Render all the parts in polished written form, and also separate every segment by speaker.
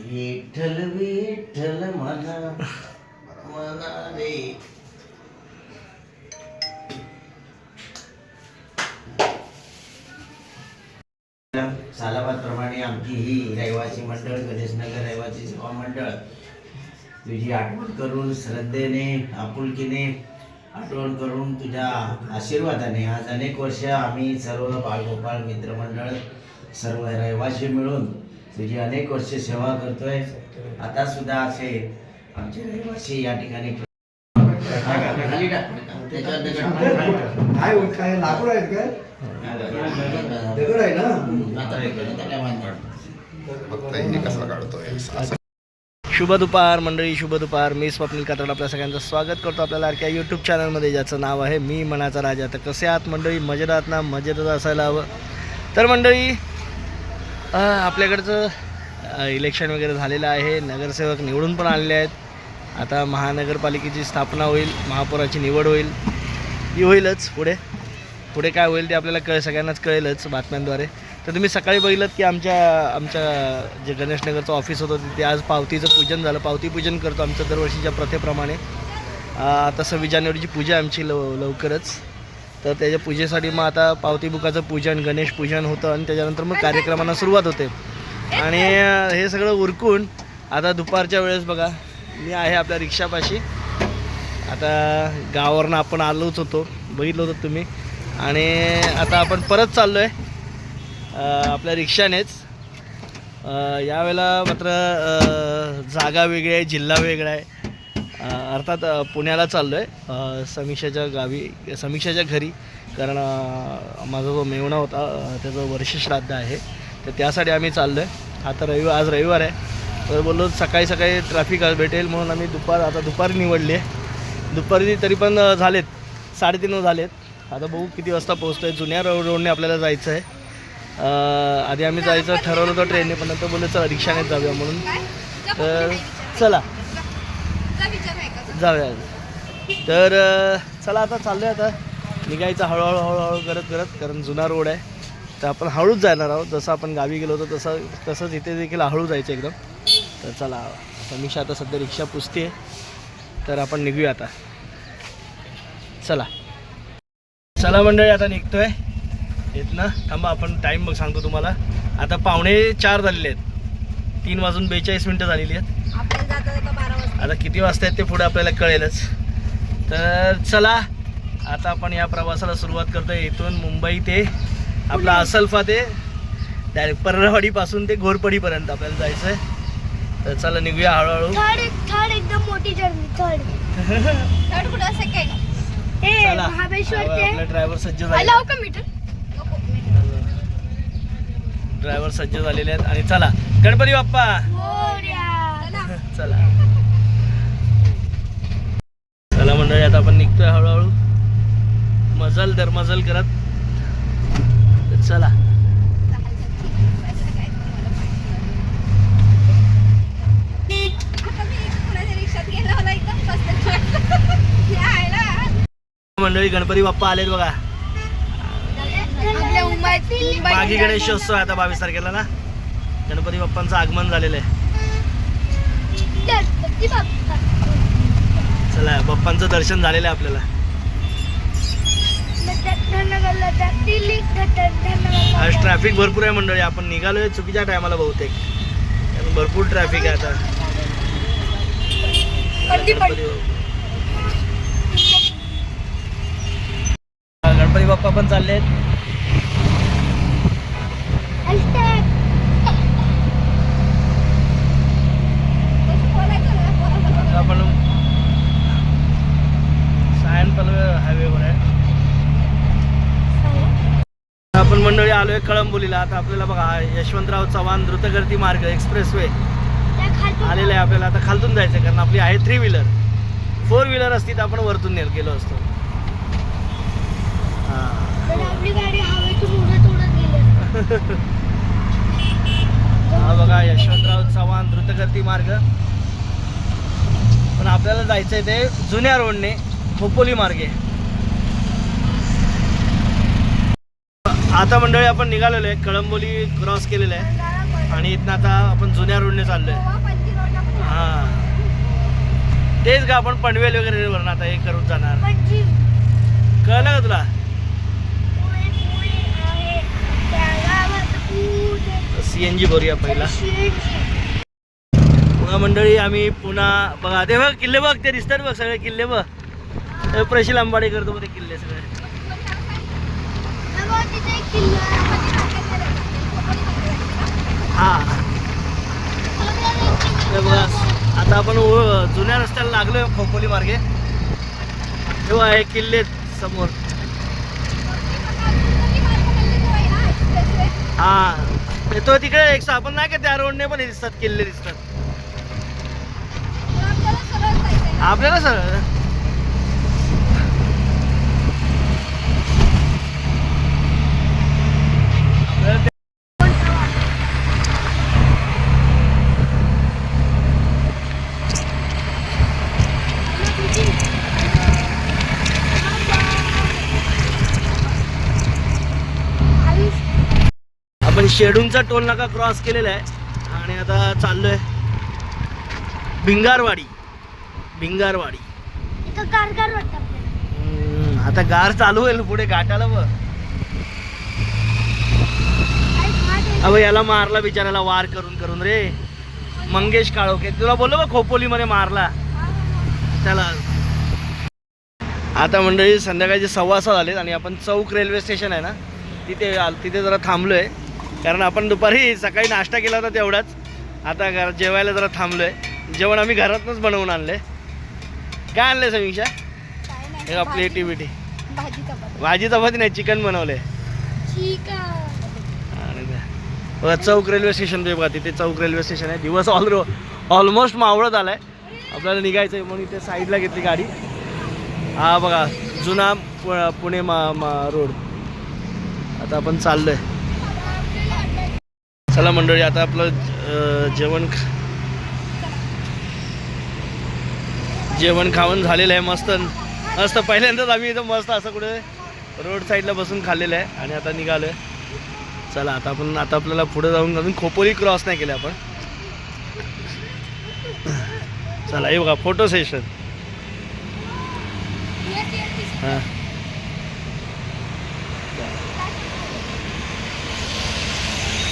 Speaker 1: विठ्ठल विठ्ठल म्हणा म्हणा रे. सालाबादप्रमाणे आमची ही रहिवासी मंडळ, गणेशनगर रहिवासी सेवा मंडळ तुझी आठवण करून श्रद्धेने आपुलकीने आठवण करून तुझ्या आशीर्वादाने आज अनेक वर्ष आम्ही सर्व बाळगोपाळ मित्रमंडळ सर्व रहिवासी मिळून तुझी अनेक वर्ष सेवा करतोय. आता सुद्धा असे आमचे रहिवासी या ठिकाणी
Speaker 2: काय लाकूड आहेत काय दगड आहे ना
Speaker 3: कसा काढतोय.
Speaker 4: शुभ दुपार मंडळी, शुभ दुपार. मी स्वप्नील कातड आपल्या सगळ्यांचं स्वागत करतो आपल्या लाडक्या यूट्यूब चॅनलमध्ये, ज्याचं नाव आहे मी मनाचा राजा. तर कसे आहात मंडळी? मजेत आहात ना? मजेतच असायला हवं. तर मंडळी आपल्याकडचं इलेक्शन वगैरे झालेलं आहे, नगरसेवक निवडून पण आलेले आहेत. आता महानगरपालिकेची स्थापना होईल, महापौराची निवड होईल, ही होईलच. पुढे काय होईल ते आपल्याला सगळ्यांनाच कळेलच बातम्यांद्वारे. तर तुम्ही सकाळी बघितलं की आमच्या जे गणेशनगरचं ऑफिस होतं तिथे आज पावतीचं पूजन झालं. पावती पूजन करतो आमचं दरवर्षीच्या प्रथेप्रमाणे. आता 26 जानेवारीची पूजा आमची लवकरच. तर त्याच्या पूजेसाठी मग आता पावती बुकाचं पूजन, गणेश पूजन होतं आणि त्याच्यानंतर मग कार्यक्रमांना सुरुवात होते. आणि हे सगळं उरकून आता दुपारच्या वेळेस बघा मी आहे आपल्या रिक्षापाशी. आता गावावरनं आपण आलोच होतो, बघितलं होतं तुम्ही. आणि आता आपण परत चाललो आहे आपल्या रिक्षानेच. यावेळेला मात्र जागा वेगळी आहे, जिल्हा वेगळा आहे. अर्थात पुण्याला चाललो आहे समीक्षाच्या घरी. कारण माझा जो मेवणा होता त्याचं वर्षश्राद्ध आहे, तर त्यासाठी आम्ही चाललो आहे. आज रविवार आहे, तर बोललो सकाळी ट्रॅफिक भेटेल म्हणून आम्ही दुपारी निवडली आहे. दुपारी तरी पण झालेत 3:30 झालेत. आता बघू किती वाजता पोहोचतो आहे. जुन्या रोडने आपल्याला जायचं आहे. आधी आम्ही जायचं ठरवलं होतं ट्रेनने, पण नंतर बोललो चला रिक्षानेच जाऊया म्हणून. तर चला जाऊया. तर चला आता चाललो आहे. आता निघायचं हळूहळू करत, कारण जुना रोड आहे. तर आपण हळूच जाणार आहोत. जसं आपण गावी गेलो होतो तसंच इथे देखील हळू जायचं एकदम. तर चला, समीक्षा आता सध्या रिक्षा पुसते, तर आपण निघूया आता. चला मंडळी, आता निघतोय इथनं. थांबा, आपण टाईम बघ सांगतो तुम्हाला. आता 3:45 झालेले आहेत. 3:42 झालेली आहेत. आता किती वाजता आहेत ते पुढे आपल्याला कळेलच. तर चला आता आपण या प्रवासाला सुरुवात करतोय. इथून मुंबई ते आपला असलफा ते डायरेक्ट पर्रवाडीपासून ते घोरपडीपर्यंत आपल्याला जायचं आहे. तर चला निघूया हळूहळू.
Speaker 5: एकदम मोठी जर्नी. थर्ड कुठं? सेकंड.
Speaker 4: चला, आपला ड्रायव्हर सज्ज झालेले आहेत. आणि चला, गणपती बाप्पा चला मंडळी, आता आपण निघतोय हळूहळू मजल दरमजल करत. चला मंडळी, गणपती बाप्पा आलेत बघा. मागी गणेशोत्सव आता 22 तारखेला ना. गणपती बाप्पांचं आगमन झालेलं आहे. चला, बाप्पांचं दर्शन झालेलं आहे आपल्याला. आज ट्रॅफिक भरपूर आहे मंडळी. आपण निघालोय चुकीच्या टायमाला बहुतेक, भरपूर ट्रॅफिक आहे आता. गणपती बाप्पा पण चालले आहेत. आपण सायन हायवेवर आहे. आपण मंडळी आलोय कळंबोलीला. आता आपल्याला बघा यशवंतराव चव्हाण द्रुतगती मार्ग एक्सप्रेसवे आलेला आहे आपल्याला. आता खालतून जायचं आहे, कारण आपली आहे 3 व्हीलर. 4 व्हीलर असती तर आपण वरतून गेलो असतो. हा बघा यशवंतराव चव्हाण द्रुतगती मार्ग. पण आपल्याला जायचं आहे ते जुन्या रोडने खोपोली मार्गे. आता मंडळी आपण निघालेलो आहे, कळंबोली क्रॉस केलेलं आहे आणि इथनं आता आपण जुन्या रोडने चाललोय. हां तेच का आपण पनवेल वगैरे वरून आता हे करून जाणार. कळलं का तुला? CNG भरूया पहिला. पुन्हा मंडळी आम्ही पुन्हा बघा ते बघ किल्ले बघ, ते दिसतात बघ सगळे किल्ले बघ. प्रशील आंबाडे करतो ते किल्ले सगळे. हा ते बघा आता आपण जुन्या रस्त्याला लागलोय खोपोली मार्गे. तेव्हा हे किल्ले समोर. हा तो तिकडे एक आपण नाही का त्या रोडने पण दिसतात किल्ले दिसतात आपल्याला सर. आपण शेडूंचा टोल नाका क्रॉस केलेला आहे आणि आता चाललोय भिंगारवाडी. आता गार चालू होईल पुढे घाटाला बघ. अबे याला मारला बिचाराला वार करून करून रे मंगेश काळोखे. तुला बोललो बघ खोपोली मध्ये मारला त्याला. आता मंडळी संध्याकाळचे 6:15 झालेत आणि आपण चौक रेल्वे स्टेशन आहे ना तिथे जरा थांबलोय कारण आपण दुपारी सकाळी नाश्ता केला होता तेवढाच. आता जेवायला जरा थांबलोय. जेवण आम्ही घरातूनच बनवून आणलंय. काय आणलंय समीक्षा? हे आपली टीव्ही भाजी चपाती नाही चिकन बनवलंय. आणि चौक रेल्वे स्टेशन ते बघा तिथे चौक रेल्वे स्टेशन आहे. दिवस ऑलमोस्ट मावळत आलाय. आपल्याला निघायचं आहे म्हणून इथे साईडला घेतली गाडी. हा बघा जुना पुणे रोड. आता आपण चाललोय. चला मंडळी आता आपलं जेवण खावण झालेलं आहे. मस्त पहिल्यांदाच आम्ही इथं मस्त असं कुठे रोड साईडला बसून खाल्लेलं आहे आणि आता निघालोय. चला आता आपल्याला पुढे जाऊन अजून खोपोली क्रॉस नाही केलं आपण. चला हे बघा फोटो सेशन.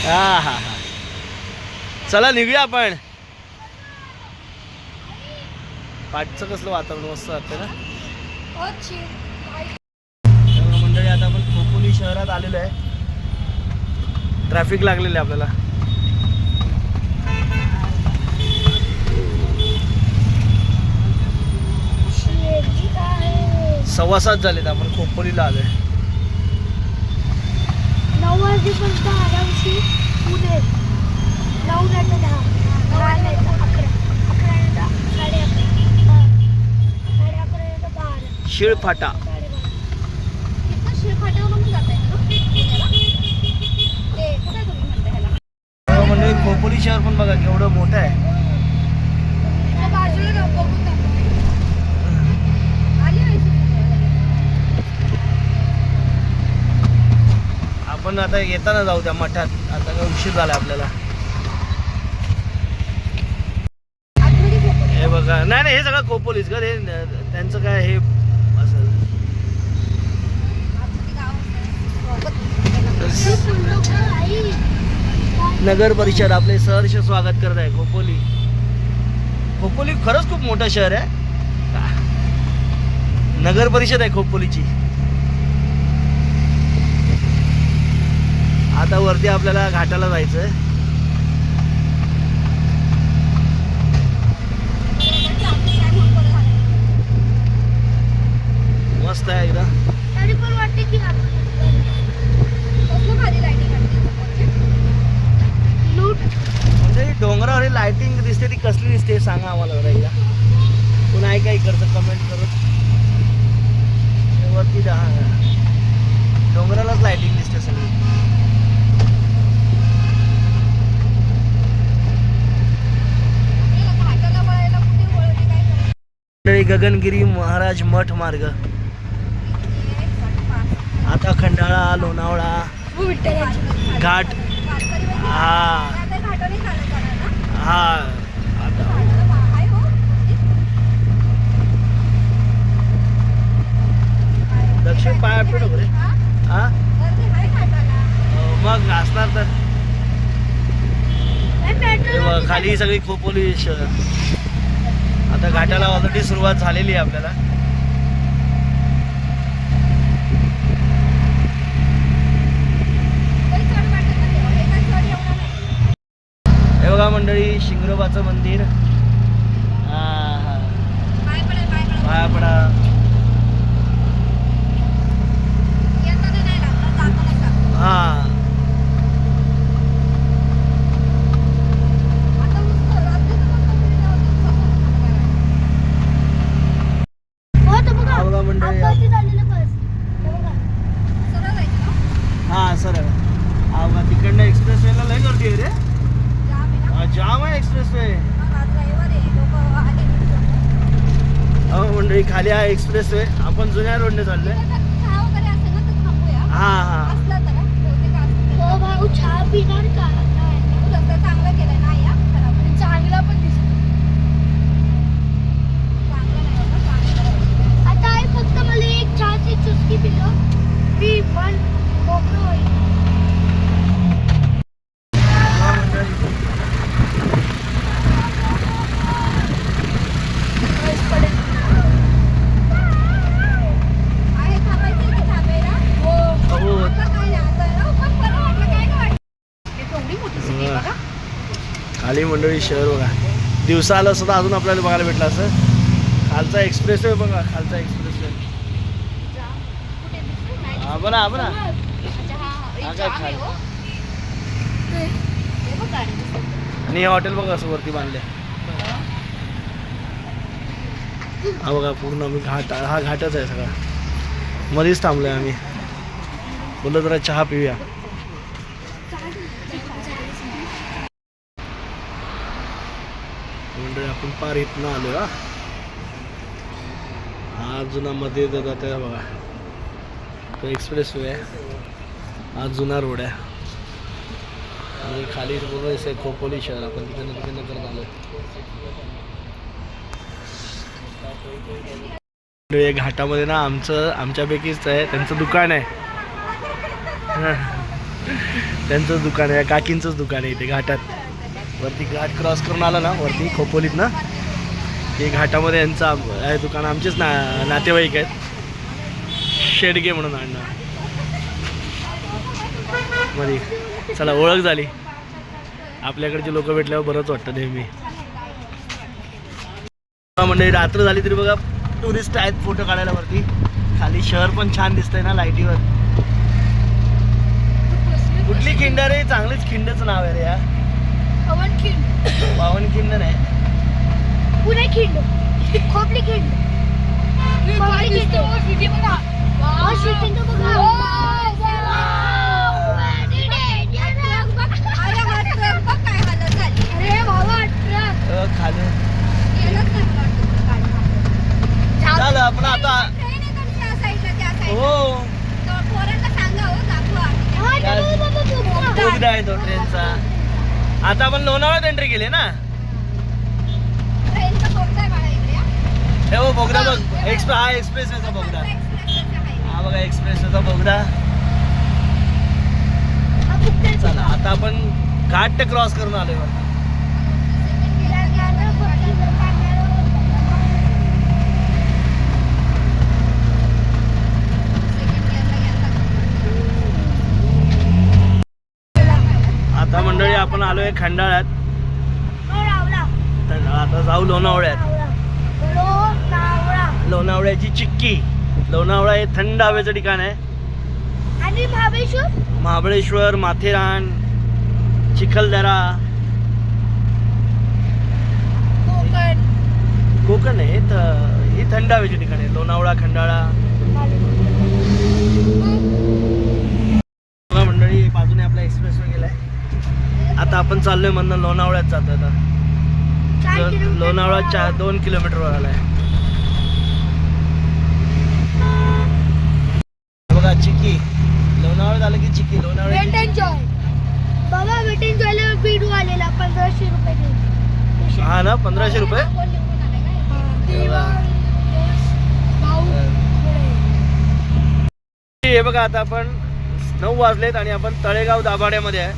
Speaker 4: हां हा चला निघूया आपण. पाठचं कसलं वातावरण मस्त वाटतं ना मंडळी. आता आपण खोपोली शहरात आलेलो आहे. ट्रॅफिक लागलेलं आहे आपल्याला. सव्वा 7 झालेत आपण खोपोलीला आलोय.
Speaker 5: 9 वाजेपर्यंत आरामशी पुणे. 9 नाही तर 10, 10 नाही तर 11, 11 नाही तर 11:30, 11:30 नाही तर 12.
Speaker 4: शिळफाटा. म्हणजे खोपोली शहर पण बघा केवढं मोठं आहे. आपण आता येताना जाऊ त्या मठात. आता काय उशीर झाला आपल्याला. हे बघा नाही हे सगळं खोपोलीच का हे त्यांचं काय हे असेल. नगर परिषद आपले सहर्ष स्वागत करत आहे. खोपोली खरंच खूप मोठं शहर आहे. नगर परिषद आहे खोपोलीची. आता वरती आपल्याला घाटाला जायचंय. मस्त आहे एकदा.
Speaker 5: तरी पण वाटते की
Speaker 4: म्हणजे डोंगरावर लाइटिंग दिसते ती कसली दिसते सांगा आम्हाला जरा एकदा. पुन्हा काय करतं कमेंट करून. वरती डोंगरालाच लाइटिंग दिसते सगळी. मंडळी गगनगिरी महाराज मठ मार्ग. आता खंडाळा, लोणावळा घाट. हा हा आता दक्षिण पायापीठ वगैरे. हा मग असणार तर. हे बघ, खाली सगळी खोपोली शहर. आता घाटाला ऑलरेडी सुरुवात झालेली आहे आपल्याला. हे बघा मंडळी, शिंगरोबाचं मंदिर. पाया पडा. हा बघा मंडळी. हा सरळ. हा बघा, तिकडनं एक्सप्रेस वेला लय गर्दी आहे रे. जाम आहे एक्सप्रेस वे. हो मंडळी, खाली आहे एक्सप्रेस वे. आपण जुन्या रोडने चाललोय. हा हा
Speaker 5: चहा पिणार का? चांगलं केलं नाही, चांगला पण दिसत. आता आहे फक्त मला एक चहाची चुस्की पिलं मी मन मोकळं होईल.
Speaker 4: खाली मंडळी शहर बघा. दिवसा आलं असतं तर अजून आपल्याला बघायला भेटलं असं. खालचा एक्सप्रेस वे बघा, खालचा एक्सप्रेस वे. हा बघा हा बघा. हा काय खाली. आणि हे हॉटेल बघा असं वरती बांधले. हा बघा पूर्ण आम्ही घाट. हा घाटच आहे सगळा. मध्येच थांबलोय आम्ही. बोललो जरा चहा पिऊया. मंडळी आपण पार इथनं आलो. हा जुना मध्ये जात आहे बघा, तो एक्सप्रेस वे आहे. हा जुना रोड आहे. आणि खाली पूर्ण खोपोली शहर. आपण तिकडनं करत आलो. घाटामध्ये ना आमच्यापैकीच आहे, त्यांचं दुकान आहे. त्यांचंच दुकान आहे, काकींचंच दुकान आहे इथे घाटात. वरती घाट क्रॉस करून आला ना वरती खोपोलीत ना, हे घाटामध्ये यांचं आहे दुकान. आमचेच नातेवाईक आहेत, शेडगे म्हणून आणणार मध्ये. चला ओळख झाली. आपल्याकडचे लोक भेटल्यावर बरंच वाटतं नेहमी. म्हणजे रात्र झाली तरी बघा टुरिस्ट आहेत फोटो काढायला वरती. खाली शहर पण छान दिसतंय ना लाईटीवर. कुठली खिंड रे? चांगलीच खिंडच नाव आहे रे या. पावनखिंड नाही,
Speaker 5: पुणे खिंड, खोपली खिंड.
Speaker 4: खाली चाल आपण आता. हो बोगदा आहे तो ट्रेनचा. आता आपण लोणावळ्यात एंट्री केली ना. हे हो बोगदा बघ. हा एक्सप्रेस वेचा बोगदा. हा बघा एक्सप्रेस वेचा बोगदा. चला आता आपण घाट क्रॉस करून आलोय. आता मंडळी आपण आलोय खंडाळ्यात. आता जाऊ लोणावळ्यात. लोणावळ्याची चिक्की. लोणावळा हे थंड हवेचं ठिकाण आहे.
Speaker 5: आणि
Speaker 4: महाबळेश्वर, माथेरान, चिखलदरा, कोकण आहे. ही थंड हवेची ठिकाण आहे. लोणावळा, खंडाळा. मंडळी बाजूने आपला एक्सप्रेस वे गेलाय. आता आपण चाललोय म्हणून लोणावळ्यात जातोय. आता लोणावळा 2 किलोमीटरवर आलाय.
Speaker 5: 1500 रुपये देईल.
Speaker 4: हा ना 1500 रुपये.
Speaker 5: भाऊ
Speaker 4: हे बघा आता आपण 9 वाजलेत आणि आपण तळेगाव दाभाड्यामध्ये आहे.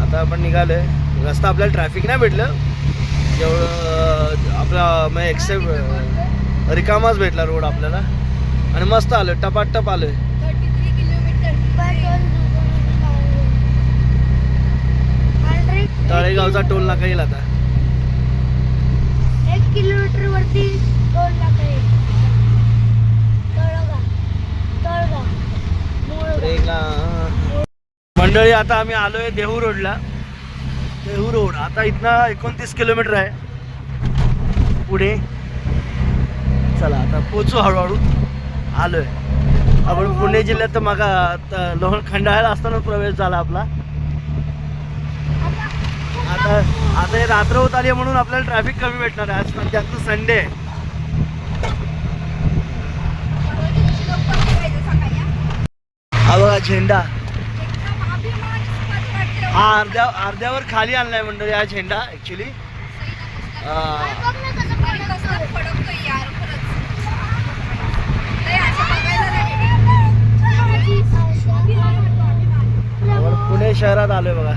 Speaker 4: आता आपण निघालोय. रस्ता आपल्याला ट्रॅफिक नाही भेटलं, जेवढं आपला म्हणजे एक्सेप्ट रिकामाच भेटला रोड आपल्याला आणि मस्त आलोय, टपाटप आलोय.
Speaker 5: 33 किलोमीटर
Speaker 4: तळेगावचा टोल नाका येईल आता.
Speaker 5: 1 किलोमीटर वरती टोल नाका आहे.
Speaker 4: मंडळी आता आम्ही आलोय देहू रोडला. देहू रोड आता इथनं 29 किलोमीटर आहे पुढे. चला आता पोचू हळूहळू. आलोय आपण पुणे जिल्ह्यात. तर मग लोहण खंडाळ्याला असताना प्रवेश झाला आपला. आता हे रात्र होत आली म्हणून आपल्याला ट्रॅफिक कमी भेटणार आहे. आज जास्त संडे आहे. हा बघा झेंडा. हा अर्ध्यावर खाली आणलाय मंडळी हा झेंडा ऍक्च्युली. पुणे शहरात आलोय बघा.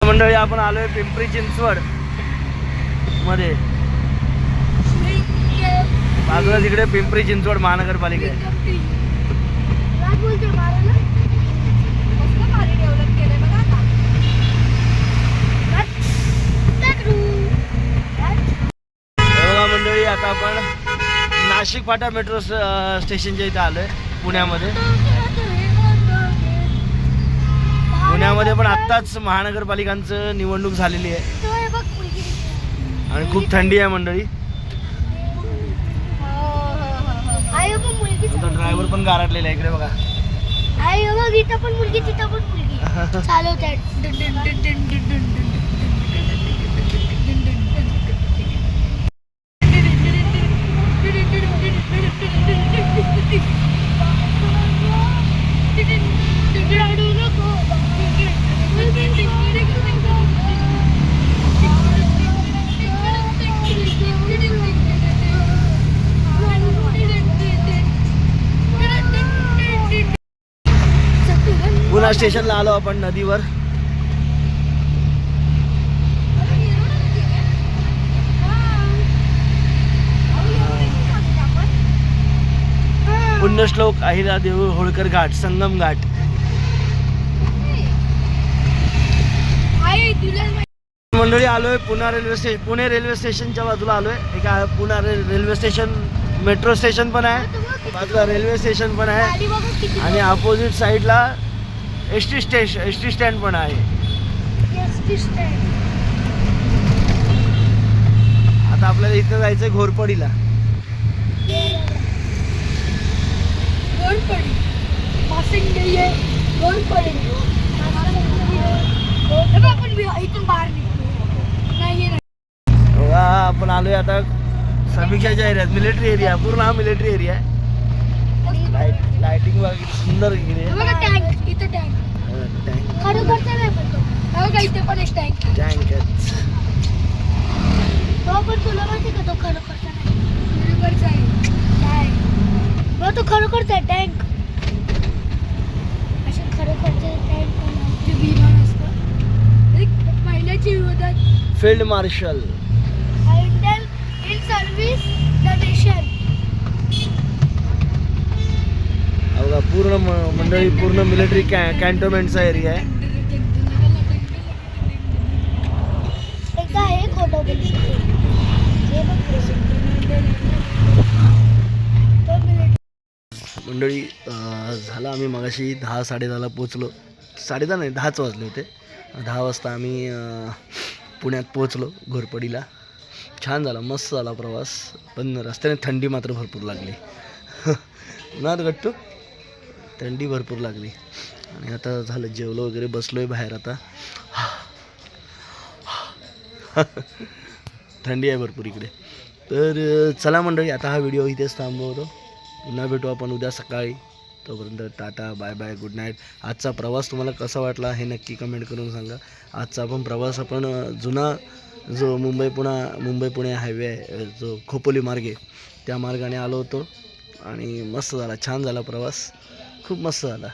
Speaker 4: मंडळी आपण आलोय पिंपरी चिंचवड मध्ये. बाजूला तिकडे पिंपरी चिंचवड महानगरपालिका आहे. बघा मंडळी आता आपण नाशिक फाटा मेट्रो स्टेशनच्या इथे आलोय पुण्यामध्ये. पुण्यामध्ये पण आत्ताच महानगरपालिकांचं निवडणूक झालेली आहे आणि खूप थंडी आहे मंडळी. ड्रायव्हर पण गारटलेला आहे इकडे बघा.
Speaker 5: इथं पण मुलगी तिथं पण मुलगी चालवतात.
Speaker 4: पुणा स्टेशनला आलो आपण नदीवर. पुण्यश्लोक अहिल्या देऊ होळकर घाट संगम घाट. मंडळी आलोय पुणे रेल्वे स्टेशनच्या बाजूला आलोय. एका Pune railway station metro station पण आहे, बाजूला रेल्वे स्टेशन पण आहे आणि अपोजिट साईडला एस टी स्टँड पण आहे. आता आपल्याला इथं जायचंय घोरपडीला. आपण आलोय आता समीक्षाच्या एरियात. मिलिटरी एरिया, पूर्ण हा मिलिटरी एरिया आहे. लाइटिंग वगैरे सुंदर इकडे.
Speaker 5: तो खरोखरचा टँक. असे खरोखरचे टँक जे विमान असतं पहिल्याच्या विरोधात.
Speaker 4: Field marshal
Speaker 5: in service the nation.
Speaker 4: बघा पूर्ण मंडळी पूर्ण मिलिटरी कॅन्टोन्मेंटचा एरिया आहे.
Speaker 5: एकदा हे खोटं
Speaker 4: मंडळी झालं आम्ही मगाशी 10-10:30ला पोचलो. 10:30 नाही 10च वाजले होते. 10 वाजता आम्ही पुण्यात पोचलो घोरपडीला. छान झाला, मस्त झाला प्रवास. पण रस्त्याने थंडी मात्र भरपूर लागली ना गट्टू. थंडी भरपूर लागली आणि आता झालं जेवलो वगैरे, बसलोय बाहेर आता. थंडी आहे भरपूर इकडे. तर चला मंडळी, आता हा व्हिडिओ इथेच थांबवतो. पुन्हा भेटू आपण उद्या सकाळी. तोपर्यंत tata, bye bye, good night. आजचा प्रवास तुम्हाला कसा वाटला हे नक्की कमेंट करून सांगा. आजचा आपण प्रवास जुना जो मुंबई पुणे हायवे आहे, जो खोपोली मार्गे, त्या मार्गाने आलो होतो आणि मस्त झाला, छान झाला प्रवास, खूप मस्त झाला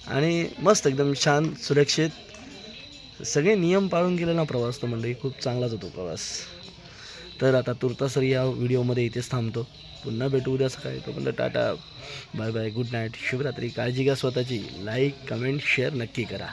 Speaker 4: आणि मस्त एकदम छान सुरक्षित सगळे नियम पाळून गेलेला प्रवास तो मंडळी, खूप चांगलाच होतो प्रवास. तर आता तुर्तासरी या व्हिडिओमध्ये इथेच थांबतो. पुन्हा भेटू उद्या सकाळी. तोपर्यंत tata, bye bye, good night, शुभरात्री. काळजी घ्या स्वतःची. लाईक, कमेंट, शेअर नक्की करा.